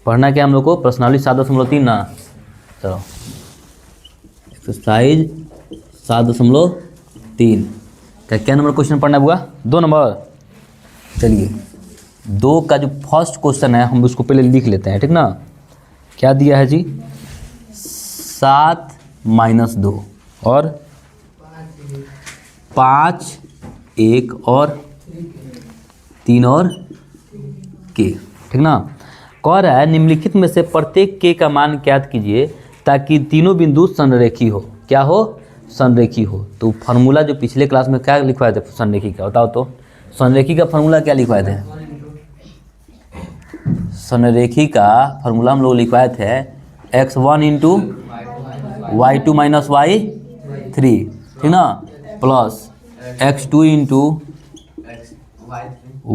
पढ़ना क्या हम लोग को, प्रश्नावली 7.3 ना। चलो एक्सरसाइज 7.3 क्या नंबर क्वेश्चन पढ़ना हुआ, 2 नंबर। चलिए 2 का जो फर्स्ट क्वेश्चन है हम उसको पहले लिख लेते हैं, ठीक ना। क्या दिया है जी, 7 - 2 और 5 1 और 3 और के, ठीक ना। कह रहा है निम्नलिखित में से प्रत्येक के का मान ज्ञात कीजिए ताकि तीनों बिंदु संरेखी हो। क्या हो, संरेखी हो। तो फार्मूला जो पिछले क्लास में क्या लिखवाए थे संरेखी का, बताओ तो। संरेखी का फार्मूला क्या लिखवाए थे, संरेखी का फार्मूला हम लोग लिखवाए थे x1 × y2 - y3, ठीक ना, plus x2 ×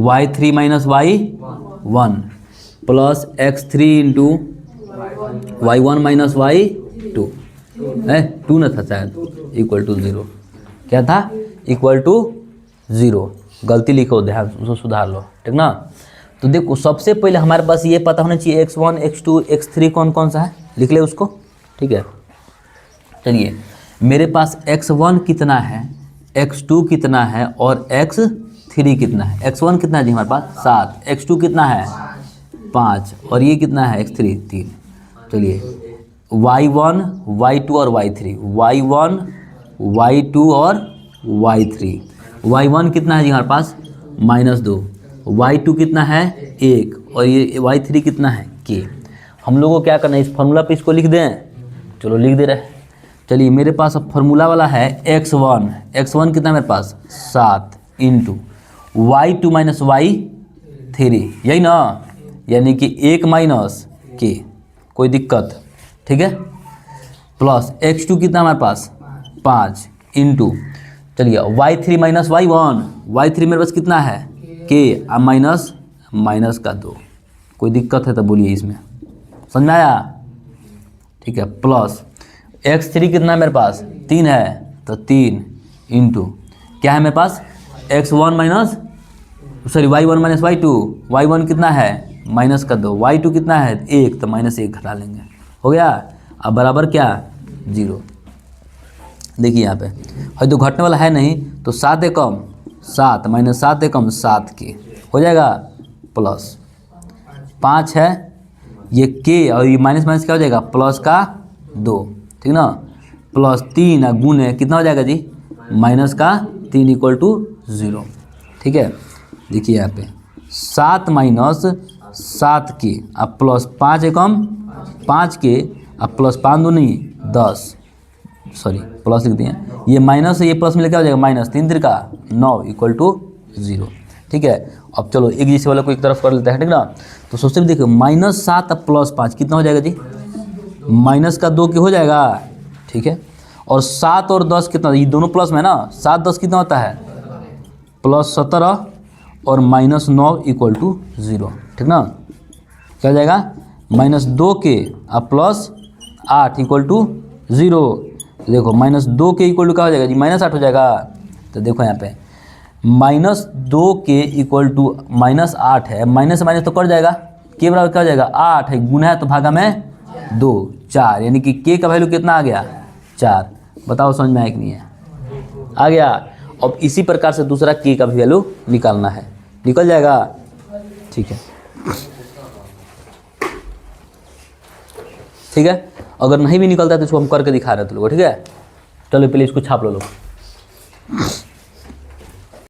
y3 - y1 plus x3 × y1 - y2 है 2 ना था शायद, =0। क्या था, =0। गलती लिखो, ध्यान उसको सुधार लो, ठीक ना। तो देखो सबसे पहले हमारे पास ये पता होना चाहिए x1 x2 x3 कौन कौन सा है, लिख ले उसको, ठीक है। चलिए मेरे पास x1 कितना है, x2 कितना है और x3 कितना है। x1 कितना है जी हमारे पास 7, x2 कितना है 5 और ये कितना है x3 3। चलिए y1 y2 और y3, y1 y2 और y3। y1 कितना है जी हमारे पास -2, y2 कितना है 1 और ये y3 कितना है k। हम लोगों को क्या करना है, इस फार्मूला पे इसको लिख दें, चलो लिख दे रहे हैं। चलिए मेरे पास अब फार्मूला वाला है x1 कितना है मेरे पास 7 × y2 - y3, यही ना, यानी कि 1 - k, कोई दिक्कत, ठीक है, प्लस x2 कितना हमारे पास 5 × चलिए y3 - y1, y3 मेरे पास कितना है k माइनस का 2, कोई दिक्कत है तो बोलिए, इसमें समझ में आया, ठीक है। प्लस x3 कितना है मेरे पास 3 है तो 3 × क्या है मेरे पास y1 - y2, y1 कितना है माइनस का 2, y2 कितना है 1 तो -1 घटा लेंगे, हो गया। अब बराबर क्या 0। देखिए यहाँ पे है तो घटने वाला है नहीं, तो 7 एकम 7 -7 एकम 7 के हो जाएगा, प्लस 5 है ये के और ये माइनस माइनस क्या हो जाएगा प्लस का 2, ठीक ना, प्लस 3 गुने कितना हो जाएगा जी माइनस का 3 = 0, ठीक है। देखिए यहाँ पे 7 - 7 के अब प्लस 5 एकम 5 के अब प्लस 5 2 नहीं 10, सॉरी प्लस लिख दिए, ये माइनस है ये प्लस में क्या हो जाएगा -3 3 का 9 = 0, ठीक है। अब चलो एक जैसे वाले को एक तरफ कर लेते हैं, ठीक ना। तो सबसे देखिए -7 प्लस 5 कितना हो जाएगा जी माइनस का 2 के हो जाएगा, ठीक है। और 7 और 10 कितना, ये दोनों प्लस में ना, 7 10 कितना होता है +17 और -9 = 0, ठीक ना। क्या हो जाएगा -2 के अब +8 = 0। देखो -2 के इक्वल टू क्या हो जाएगा जी -8 हो जाएगा। तो देखो यहाँ पे -2 के इक्वल टू -8 है, माइनस से माइनस तो कट जाएगा, के बराबर क्या हो जाएगा 8 है, गुना है तो भागा में 2 4, यानी कि के का वैल्यू कितना आ गया 4। बताओ समझ में आया कि नहीं है, आ गया। अब इसी प्रकार से दूसरा के का भी वैल्यू निकालना है, निकल जाएगा, ठीक है, ठीक है। अगर नहीं भी निकलता है तो इसको हम करके दिखा रहे थे लोगों, ठीक है। चलो पहले इसको छाप लो लोग।